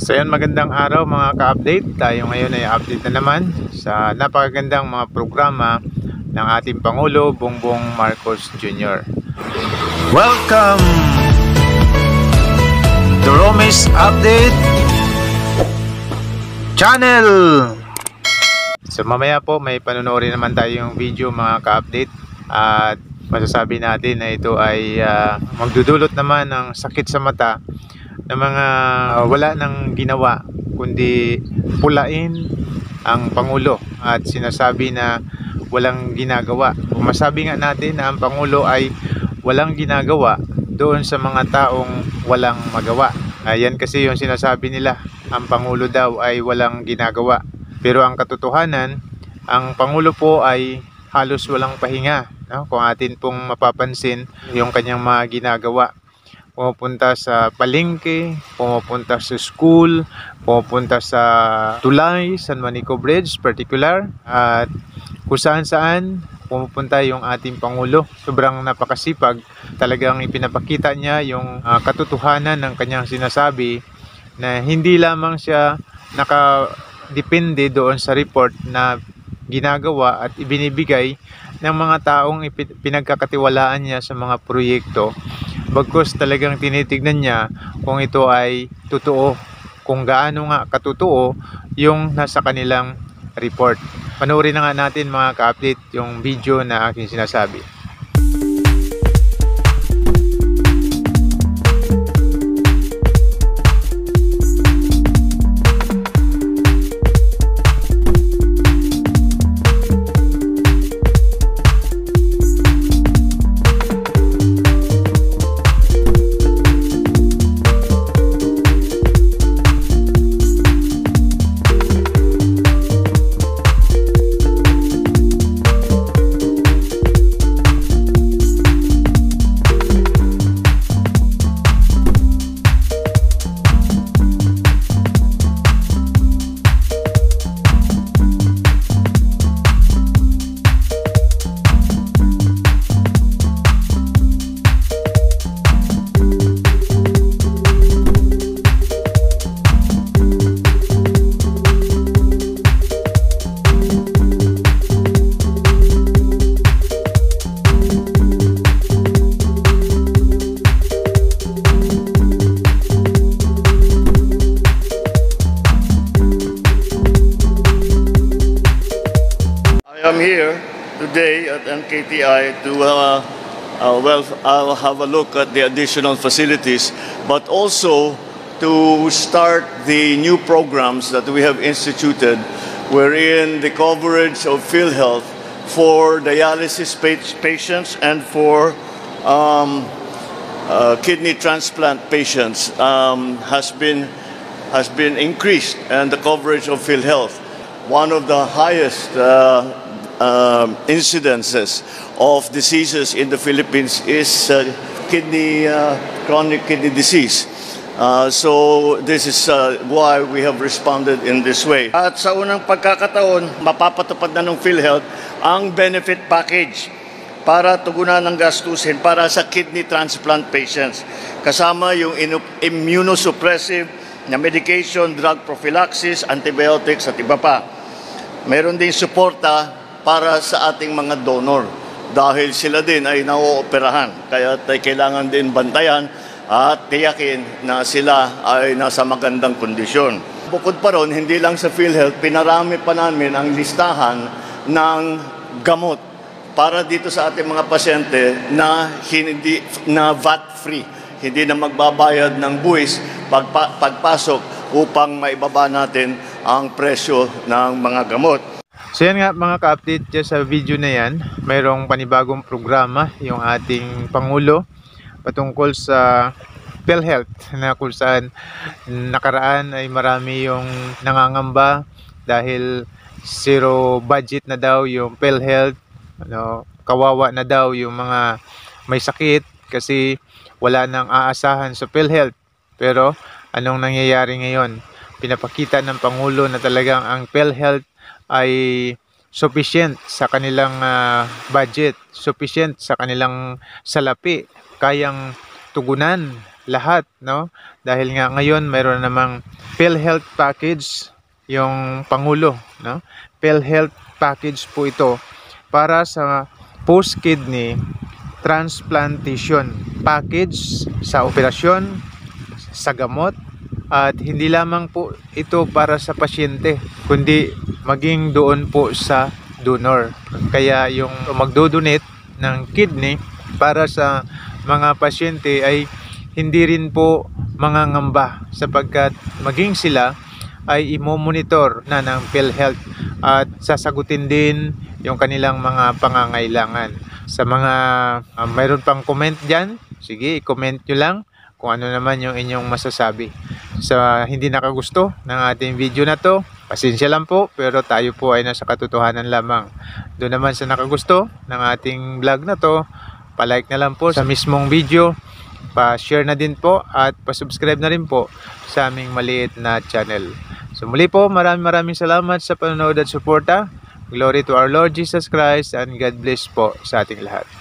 So yan, magandang araw mga ka-update. Tayo ngayon ay update na naman sa napakagandang mga programa ng ating Pangulo Bongbong Marcos Jr. Welcome to Romis Update Channel! So mamaya po may panonoorin naman tayong video mga ka-update, at masasabi natin na ito ay magdudulot naman ng sakit sa mata ng mga wala nang ginawa kundi pulain ang Pangulo, at sinasabi na walang ginagawa. Kung masabi nga natin na ang Pangulo ay walang ginagawa doon sa mga taong walang magawa. Ayan kasi yung sinasabi nila, ang Pangulo daw ay walang ginagawa. Pero ang katotohanan, ang Pangulo po ay halos walang pahinga, no? Kung atin pong mapapansin yung kanyang mga ginagawa, pumupunta sa palengke, pumupunta sa school, pumupunta sa tulay, San Juanico Bridge particular, at kung saan saan pumupunta yung ating Pangulo. Sobrang napakasipag, talagang ipinapakita niya yung katotohanan ng kanyang sinasabi, na hindi lamang siya nakadepende doon sa report na ginagawa at ibinibigay ng mga taong pinagkakatiwalaan niya sa mga proyekto, bagkus talagang tinitignan niya kung ito ay totoo, kung gaano nga katotoo yung nasa kanilang report. Panoorin na nga natin mga ka-update yung video na aking sinasabi. I'm here today at NKTI to I'll have a look at the additional facilities, but also to start the new programs that we have instituted, wherein the coverage of PhilHealth for dialysis patients and for kidney transplant patients has been increased, and the coverage of PhilHealth, one of the highest incidences of diseases in the Philippines is chronic kidney disease. So this is why we have responded in this way. At sa unang pagkakataon, mapapatupad na ng PhilHealth ang benefit package para tugunan ng gastusin para sa kidney transplant patients. Kasama yung immunosuppressive na medication, drug prophylaxis, antibiotics at iba pa. Meron din suporta para sa ating mga donor dahil sila din ay nauoperahan, kaya kailangan din bantayan at tiyakin na sila ay nasa magandang kondisyon. Bukod pa ron, hindi lang sa PhilHealth, pinarami pa namin ang listahan ng gamot para dito sa ating mga pasyente na VAT-free, hindi na magbabayad ng buwis pagpasok upang maibaba natin ang presyo ng mga gamot. So yan nga mga ka-update, dyan sa video na yan, mayroong panibagong programa yung ating Pangulo patungkol sa PhilHealth, na kung saan nakaraan ay marami yung nangangamba dahil zero budget na daw yung PhilHealth, kawawa na daw yung mga may sakit kasi wala nang aasahan sa PhilHealth. Pero anong nangyayari ngayon? Pinapakita ng Pangulo na talagang ang PhilHealth ay sufficient sa kanilang budget, sufficient sa kanilang salapi, kayang tugunan lahat, no? Dahil nga ngayon mayroon namang PhilHealth package yung Pangulo, no? PhilHealth package po ito para sa post-kidney transplantation package sa operasyon, sa gamot, at hindi lamang po ito para sa pasyente, kundi maging doon po sa donor. Kaya yung magdodonate ng kidney para sa mga pasyente ay hindi rin po mangangamba sapagkat maging sila ay imomonitor na ng PhilHealth at sasagutin din yung kanilang mga pangangailangan. Sa mga mayroon pang comment dyan, sige, i-comment nyo lang kung ano naman yung inyong masasabi. Sa hindi nakagusto ng ating video na to, pasensya lang po, pero tayo po ay nasa katotohanan lamang. Doon naman sa nakagusto ng ating vlog na to, palike na lang po sa mismong video, pa-share na din po at pa-subscribe na rin po sa aming maliit na channel. So muli po, maraming salamat sa panonood at suporta. Glory to our Lord Jesus Christ and God bless po sa ating lahat.